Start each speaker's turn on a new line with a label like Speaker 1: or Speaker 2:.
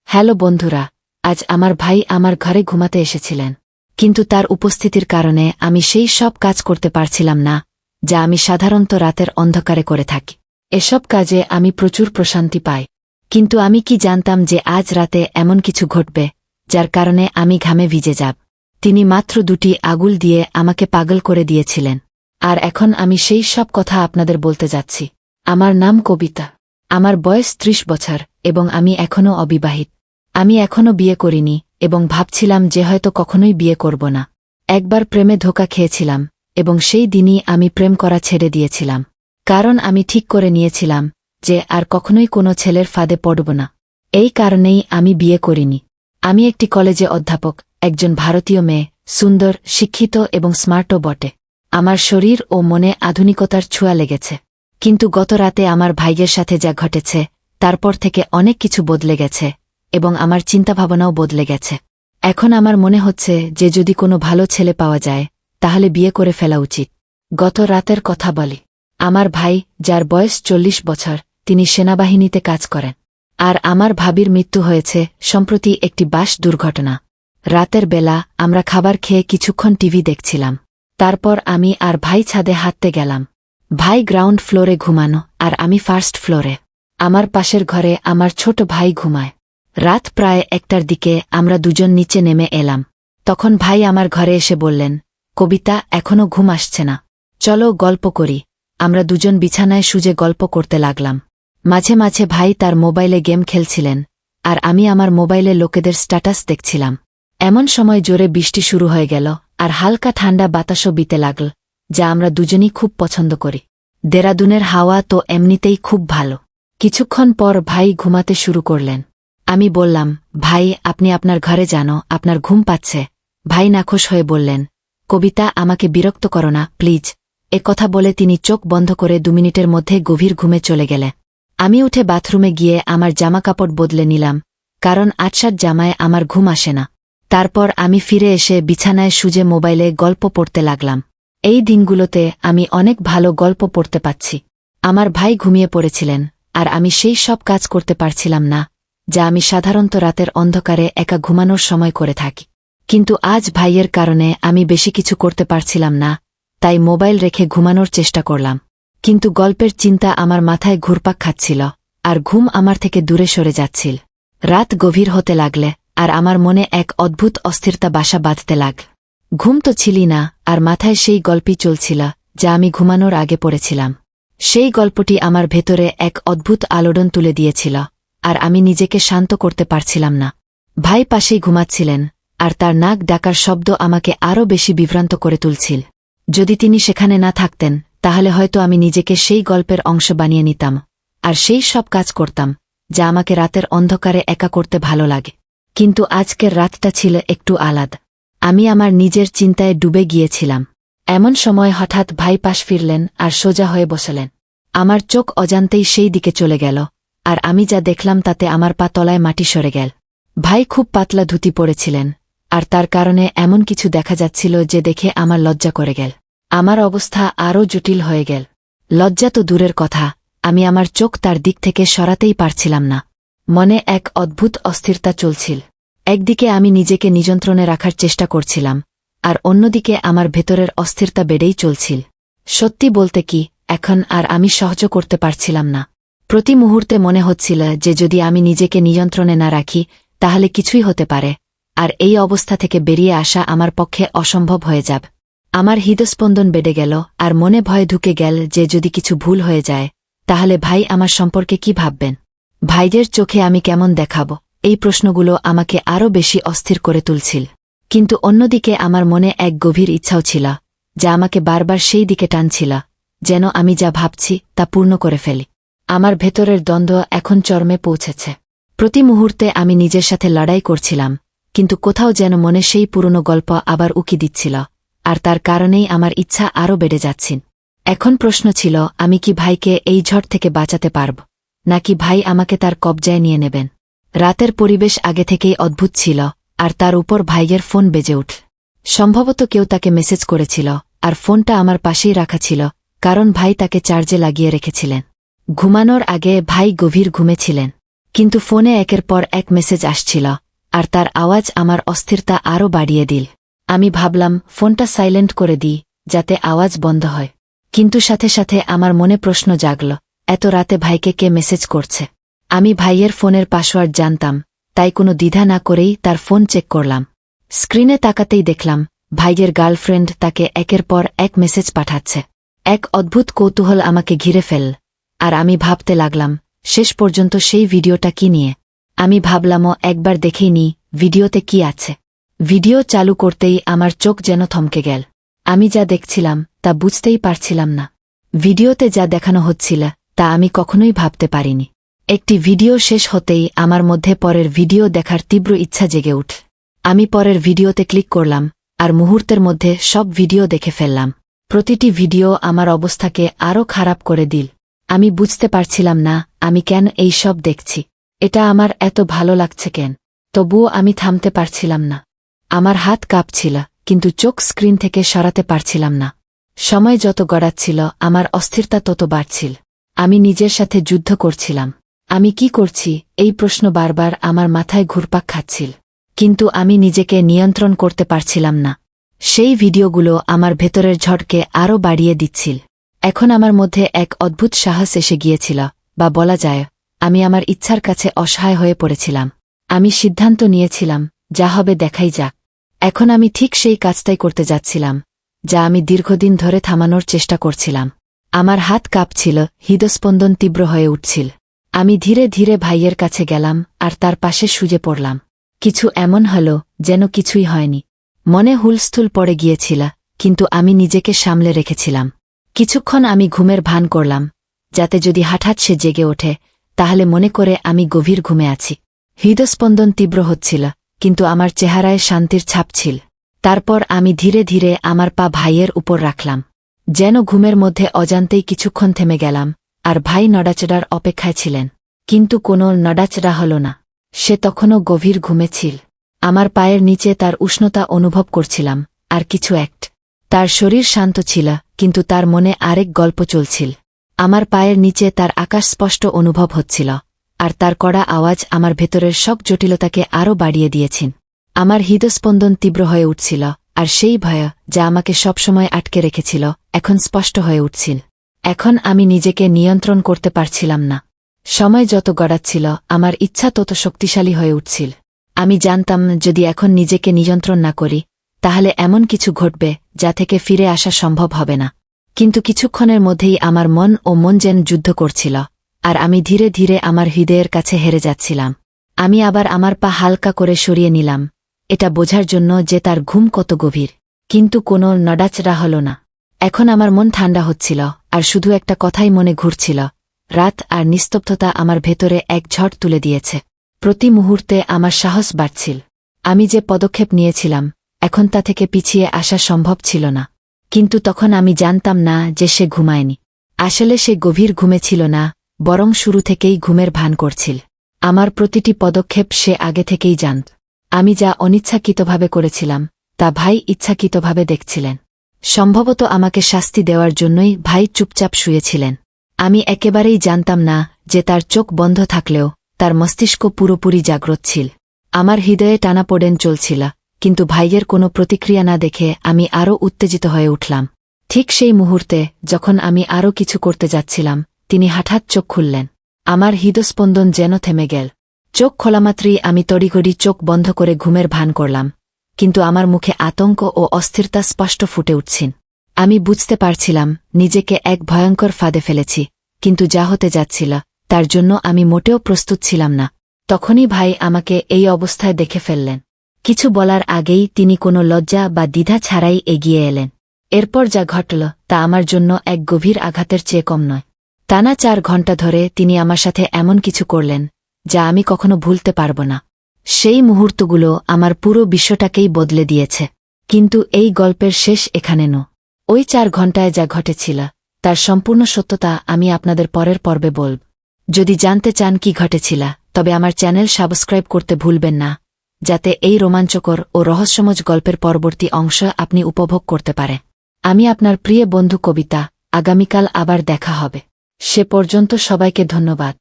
Speaker 1: Hello বন্ধুরা, আজ আমার ভাই আমার ঘরে ঘুমাতে এসেছিলেন, কিন্তু তার উপস্থিতির কারণে আমি সেই সব কাজ করতে পারছিলাম না যা আমি সাধারণত রাতের অন্ধকারে করে থাকি। এসব কাজে আমি প্রচুর প্রশান্তি পাই, কিন্তু আমি কি জানতাম যে আজ রাতে এমন কিছু ঘটবে যার কারণে আমি ঘামে ভিজে যাব। তিনি মাত্র 2টি আঙুল দিয়ে আমাকে পাগল করে দিয়েছিলেন, আর এখন আমি সেই সব কথা আপনাদের বলতে যাচ্ছি। আমার নাম কবিতা, আমার বয়স 30 বছর এবং আমি এখনও অবিবাহিত। আমি এখনও বিয়ে করিনি এবং ভাবছিলাম যে হয়তো কখনোই বিয়ে করব না। একবার প্রেমে ধোঁকা খেয়েছিলাম এবং সেই দিনই আমি প্রেম করা ছেড়ে দিয়েছিলাম, কারণ আমি ঠিক করে নিয়েছিলাম যে আর কখনোই কোনো ছেলের ফাঁদে পড়ব না। এই কারণেই আমি বিয়ে করিনি। আমি একটি কলেজে অধ্যাপক, একজন ভারতীয় মেয়ে, সুন্দর, শিক্ষিত এবং স্মার্টও বটে। আমার শরীর ও মনে আধুনিকতার ছোঁয়া লেগেছে, কিন্তু গত রাতে আমার ভাইয়ের সাথে যা ঘটেছে তারপর থেকে অনেক কিছু বদলে গেছে এবং আমার চিন্তাভাবনাও বদলে গেছে। এখন আমার মনে হচ্ছে যে যদি কোনো ভালো ছেলে পাওয়া যায় তাহলে বিয়ে করে ফেলা উচিত। গত রাতের কথা বলি। আমার ভাই, যার বয়স 40 বছর, তিনি সেনাবাহিনীতে কাজ করেন, আর আমার ভাবির মৃত্যু হয়েছে সম্প্রতি একটি বাস দুর্ঘটনা। রাতের বেলা আমরা খাবার খেয়ে কিছুক্ষণ টিভি দেখছিলাম। তারপর আমি আর ভাই ছাদে হাঁটতে গেলাম। ভাই গ্রাউন্ড ফ্লোরে ঘুমানো আর আমি ফার্স্ট ফ্লোরে। আমার পাশের ঘরে আমার ছোট ভাই ঘুমায়। রাত প্রায় 1টার দিকে আমরা দুজন নিচে নেমে এলাম। তখন ভাই আমার ঘরে এসে বললেন, কবিতা, এখনও ঘুম আসছে না, চলো গল্প করি। আমরা দুজন বিছানায় শুয়ে গল্প করতে লাগলাম। মাঝে মাঝে ভাই তার মোবাইলে গেম খেলছিলেন আর আমি আমার মোবাইলে লোকেদের স্ট্যাটাস দেখছিলাম। এমন সময় জোরে বৃষ্টি শুরু হয়ে গেল আর হালকা ঠান্ডা বাতাসও বিতে লাগল, যা আমরা দুজনই খুব পছন্দ করি। দেরাদুনের হাওয়া তো এমনিতেই খুব ভালো। কিছুক্ষণ পর ভাই ঘুমাতে শুরু করলেন। আমি বললাম, ভাই, আপনি আপনার ঘরে যান, আপনার ঘুম পাচ্ছে। ভাই নাখোশ হয়ে বললেন, কবিতা, আমাকে বিরক্ত করো না প্লিজ। কথা বলে তিনি চোখ বন্ধ করে 2 মিনিটের মধ্যে গভীর ঘুমে চলে গেলেন। আমি উঠে বাথরুমে গিয়ে আমার জামাকাপড় বদলে নিলাম, কারণ আটসাট জামায় আমার ঘুম আসে না। তারপর আমি ফিরে এসে বিছানায় শুয়ে মোবাইলে গল্প পড়তে লাগলাম। এই দিনগুলোতে আমি অনেক ভালো গল্প পড়তে পাচ্ছি। আমার ভাই ঘুমিয়ে পড়েছিলেন আর আমি সেই সব কাজ করতে পারছিলাম না যা আমি সাধারণত রাতের অন্ধকারে একা ঘুমানোর সময় করে থাকি। কিন্তু আজ ভাইয়ের কারণে আমি বেশি কিছু করতে পারছিলাম না, তাই মোবাইল রেখে ঘুমানোর চেষ্টা করলাম। কিন্তু গল্পের চিন্তা আমার মাথায় ঘুরপাক খাচ্ছিল আর ঘুম আমার থেকে দূরে সরে যাচ্ছিল। রাত গভীর হতে লাগলে আর আমার মনে এক অদ্ভুত অস্থিরতা বাসা বাঁধতে লাগল। ঘুম তো ছিলি না আর মাথায় সেই গল্পই চলছিল যা আমি ঘুমানোর আগে পড়েছিলাম। সেই গল্পটি আমার ভেতরে এক অদ্ভুত আলোড়ন তুলে দিয়েছিল আর আমি নিজেকে শান্ত করতে পারছিলাম না। ভাই পাশেই ঘুমাচ্ছিলেন আর তার নাক ডাকার শব্দ আমাকে আরও বেশি বিভ্রান্ত করে তুলছিল। যদি তিনি সেখানে না থাকতেন তাহলে হয়তো আমি নিজেকে সেই গল্পের অংশ বানিয়ে নিতাম আর সেই সব কাজ করতাম যা আমাকে রাতের অন্ধকারে একা করতে ভালো লাগে। কিন্তু আজকের রাতটা ছিল একটু আলাদা। আমি আমার নিজের চিন্তায় ডুবে গিয়েছিলাম। এমন সময় হঠাৎ ভাই পাশ ফিরলেন আর সোজা হয়ে বসলেন। আমার চোখ অজান্তেই সেই দিকে চলে গেল আর আমি যা দেখলাম তাতে আমার পা তলায় মাটি সরে গেল। ভাই খুব পাতলা ধুতি পরেছিলেন আর তার কারণে এমন কিছু দেখা যাচ্ছিল যে দেখে আমার লজ্জা করে গেল। আমার অবস্থা আরও জটিল হয়ে গেল। লজ্জা তো দূরের কথা, আমি আমার চোখ তার দিক থেকে সরাতেই পারছিলাম না। মনে এক অদ্ভুত অস্থিরতা চলছিল। একদিকে আমি নিজেকে নিয়ন্ত্রণে রাখার চেষ্টা করছিলাম আর অন্যদিকে আমার ভেতরের অস্থিরতা বেড়েই চলছিল। সত্যি বলতে কি, এখন আর আমি সহ্য করতে পারছিলাম না। প্রতি মুহূর্তে মনে হচ্ছিল যে যদি আমি নিজেকে নিয়ন্ত্রণে না রাখি তাহলে কিছুই হতে পারে, আর এই অবস্থা থেকে বেরিয়ে আসা আমার পক্ষে অসম্ভব হয়ে যাবে। আমার হৃদস্পন্দন বেড়ে গেল আর মনে ভয় ঢুকে গেল যে যদি কিছু ভুল হয়ে যায় তাহলে ভাই আমার সম্পর্কে কি ভাববেন। ভাইদের চোখে আমি কেমন দেখাব, এই প্রশ্নগুলো আমাকে আরও বেশি অস্থির করে তুলছিল। কিন্তু অন্যদিকে আমার মনে এক গভীর ইচ্ছাও ছিল যা আমাকে বারবার সেই দিকে টানছিল, যেন আমি যা ভাবছি তা পূর্ণ করে ফেলি। আমার ভেতরের দ্বন্দ্ব এখন চরমে পৌঁছেছে। প্রতি মুহূর্তে আমি নিজের সাথে লড়াই করছিলাম, কিন্তু কোথাও যেন মনে সেই পুরনো গল্প আবার উকি দিচ্ছিল, আর তার কারণেই আমার ইচ্ছা আরও বেড়ে যাচ্ছিল। এখন প্রশ্ন ছিল, আমি কি ভাইকে এই ঝড় থেকে বাঁচাতে পারব, নাকি ভাই আমাকে তার কবজায় নিয়ে নেবেন। রাতের পরিবেশ আগে থেকেই অদ্ভুত ছিল আর তার উপর ভাইয়ের ফোন বেজে উঠল। সম্ভবত কেউ তাকে মেসেজ করেছিল আর ফোনটা আমার পাশেই রাখা ছিল, কারণ ভাই তাকে চার্জে লাগিয়ে রেখেছিলেন। ঘুমানোর আগে ভাই গভীর ঘুমে ছিলেন। কিন্তু ফোনে একের পর এক মেসেজ আসছিল, আর তার আওয়াজ আমার অস্থিরতা আরও বাড়িয়ে দিল। আমি ভাবলাম ফোনটা সাইলেন্ট করে দিই, যাতে আওয়াজ বন্ধ হয়। কিন্তু সাথে সাথে আমার মনে প্রশ্ন জাগল, এত রাতে ভাইকে কে মেসেজ করছে? আমি ভাইয়ের ফোনের পাসওয়ার্ড জানতাম, তাই কোনো দ্বিধা না করেই তার ফোন চেক করলাম। স্ক্রিনে তাকাতেই দেখলাম ভাইয়ের গার্লফ্রেন্ড তাকে একের পর এক মেসেজ পাঠাচ্ছে। এক অদ্ভুত কৌতূহল আমাকে ঘিরে ফেল, আর আমি ভাবতে লাগলাম শেষ পর্যন্ত সেই ভিডিওটা কি নিয়ে। আমি ভাবলামও একবার দেখেই নি ভিডিওতে কি আছে। ভিডিও চালু করতেই আমার চোখ যেন থমকে গেল। আমি যা দেখছিলাম তা বুঝতেই পারছিলাম না। ভিডিওতে যা দেখানো হচ্ছিল তা আমি কখনোই ভাবতে পারিনি। একটি ভিডিও শেষ হতেই আমার মধ্যে পরের ভিডিও দেখার তীব্র ইচ্ছা জেগে উঠল। আমি পরের ভিডিওতে ক্লিক করলাম, আর মুহূর্তের মধ্যে সব ভিডিও দেখে ফেললাম। প্রতিটি ভিডিও আমার অবস্থাকে আরও খারাপ করে দিল। আমি বুঝতে পারছিলাম না আমি কেন এই সব দেখছি। এটা আমার এত ভালো লাগছে কেন? তবুও আমি থামতে পারছিলাম না। আমার হাত কাঁপছিল, কিন্তু চোখ স্ক্রিন থেকে সরাতে পারছিলাম না। সময় যত গড়াচ্ছিল আমার অস্থিরতা তত বাড়ছিল। আমি নিজের সাথে যুদ্ধ করছিলাম। আমি কি করছি এই প্রশ্ন বারবার আমার মাথায় ঘুরপাক খাচ্ছিল, কিন্তু আমি নিজেকে নিয়ন্ত্রণ করতে পারছিলাম না। সেই ভিডিওগুলো আমার ভেতরের ঝড়কে আরও বাড়িয়ে দিচ্ছিল। এখন আমার মধ্যে এক অদ্ভুত সাহস এসে গিয়েছিল, বা বলা যায় আমি আমার ইচ্ছার কাছে অসহায় হয়ে পড়েছিলাম। আমি সিদ্ধান্ত নিয়েছিলাম যা হবে দেখাই যাক। এখন আমি ঠিক সেই কাজটাই করতে যাচ্ছিলাম, যা আমি দীর্ঘদিন ধরে থামানোর চেষ্টা করছিলাম। আমার হাত কাঁপছিল, হৃদস্পন্দন তীব্র হয়ে উঠছিল। আমি ধীরে ধীরে ভাইয়ের কাছে গেলাম আর তার পাশে শুয়ে পড়লাম। কিছু এমন হল যেন কিছুই হয়নি। মনে হুলস্থুল পড়ে গিয়েছিল, কিন্তু আমি নিজেকে সামলে রেখেছিলাম। কিছুক্ষণ আমি ঘুমের ভান করলাম, যাতে যদি হঠাৎ সে জেগে ওঠে তাহলে মনে করে আমি গভীর ঘুমে আছি। হৃদস্পন্দন তীব্র হচ্ছিল, কিন্তু আমার চেহারায় শান্তির ছাপ ছিল। তারপর আমি ধীরে ধীরে আমার পা ভাইয়ের উপর রাখলাম, যেন ঘুমের মধ্যে অজান্তেই কিছুক্ষণ থেমে গেলাম। আর ভাই নড়াচড়ার অপেক্ষায় ছিলেন, কিন্তু কোনো নড়াচড়া হল না। সে তখনও গভীর ঘুমে ছিল। আমার পায়ের নিচে তার উষ্ণতা অনুভব করছিলাম, আর কিছু একটা। তার শরীর শান্ত ছিল, কিন্তু তার মনে আরেক গল্প চলছিল। আমার পায়ের নিচে তার আকাশ স্পষ্ট অনুভব হচ্ছিল, আর তার কড়া আওয়াজ আমার ভেতরের সব জটিলতাকে আরও বাড়িয়ে দিয়েছেন। আমার হৃদস্পন্দন তীব্র হয়ে উঠছিল, আর সেই ভয় যা আমাকে সবসময় আটকে রেখেছিল এখন স্পষ্ট হয়ে উঠছিল। এখন আমি নিজেকে নিয়ন্ত্রণ করতে পারছিলাম না। সময় যত গড়াচ্ছিল আমার ইচ্ছা তত শক্তিশালী হয়ে উঠছিল। আমি জানতাম যদি এখন নিজেকে নিয়ন্ত্রণ না করি তাহলে এমন কিছু ঘটবে যা থেকে ফিরে আসা সম্ভব হবে না। কিন্তু কিছুক্ষণের মধ্যেই আমার মন যেন যুদ্ধ করছিল, আর আমি ধীরে ধীরে আমার হৃদয়ের কাছে হেরে যাচ্ছিলাম। আমি আবার আমার পা হালকা করে সরিয়ে নিলাম, এটা বোঝার জন্য যে তার ঘুম কত গভীর। কিন্তু কোনো নড়াচড়া হল না। এখন আমার মন ঠান্ডা হচ্ছিল, আর শুধু একটা কথাই মনে ঘুরছিল, রাত আর নিস্তব্ধতা আমার ভেতরে এক ঝড় তুলে দিয়েছে। প্রতি মুহূর্তে আমার সাহস বাড়ছিল। আমি যে পদক্ষেপ নিয়েছিলাম এখন তা থেকে পিছিয়ে আসা সম্ভব ছিল না। কিন্তু তখন আমি জানতাম না যে সে ঘুমায়নি। আসলে সে গভীর ঘুমে ছিল না, বরং শুরু থেকেই ঘুমের ভান করছিল। আমার প্রতিটি পদক্ষেপ সে আগে থেকেই জানত। আমি যা অনিচ্ছাকৃতভাবে করেছিলাম তা ভাই ইচ্ছাকৃতভাবে দেখছিলেন। সম্ভবত আমাকে শাস্তি দেওয়ার জন্যই ভাই চুপচাপ শুয়েছিলেন। আমি একেবারেই জানতাম না যে তার চোখ বন্ধ থাকলেও তার মস্তিষ্ক পুরোপুরি জাগ্রত ছিল। আমার হৃদয়ে টানাপোড়েন চলছিল, কিন্তু ভাইয়ের কোনো প্রতিক্রিয়া না দেখে আমি আরও উত্তেজিত হয়ে উঠলাম। ঠিক সেই মুহূর্তে যখন আমি আরও কিছু করতে যাচ্ছিলাম তিনি হঠাৎ চোখ খুললেন। আমার হৃদস্পন্দন যেন থেমে গেল। চোখ খোলামাত্রই আমি তড়িঘড়ি চোখ বন্ধ করে ঘুমের ভান করলাম, কিন্তু আমার মুখে আতঙ্ক ও অস্থিরতা স্পষ্ট ফুটে উঠছেন। আমি বুঝতে পারছিলাম নিজেকে এক ভয়ঙ্কর ফাঁদে ফেলেছি, কিন্তু যা হতে যাচ্ছিল তার জন্য আমি মোটেও প্রস্তুত ছিলাম না। তখনই ভাই আমাকে এই অবস্থায় দেখে ফেললেন। কিছু বলার আগেই তিনি কোনো লজ্জা বা দ্বিধা ছাড়াই এগিয়ে এলেন। এরপর যা ঘটল তা আমার জন্য এক গভীর আঘাতের চেয়ে কম নয়। টানা 4 ঘণ্টা ধরে তিনি আমার সাথে এমন কিছু করলেন যা আমি কখনো ভুলতে পারব না। সেই মুহূর্তগুলো আমার পুরো বিশ্বটাকেই বদলে দিয়েছে। কিন্তু এই গল্পের শেষ এখানে নয়। ওই 4 ঘণ্টায় যা ঘটেছিল তার সম্পূর্ণ সত্যতা আমি আপনাদের পরের পর্বে বলব। যদি জানতে চান কি ঘটেছিল তবে আমার চ্যানেল সাবস্ক্রাইব করতে ভুলবেন না, যাতে এই রোমাঞ্চকর ও রহস্যময় গল্পের পরবর্তী অংশ আপনি উপভোগ করতে পারেন। আমি আপনার প্রিয় বন্ধু কবিতা। আগামীকাল আবার দেখা হবে। সে পর্যন্ত সবাইকে ধন্যবাদ।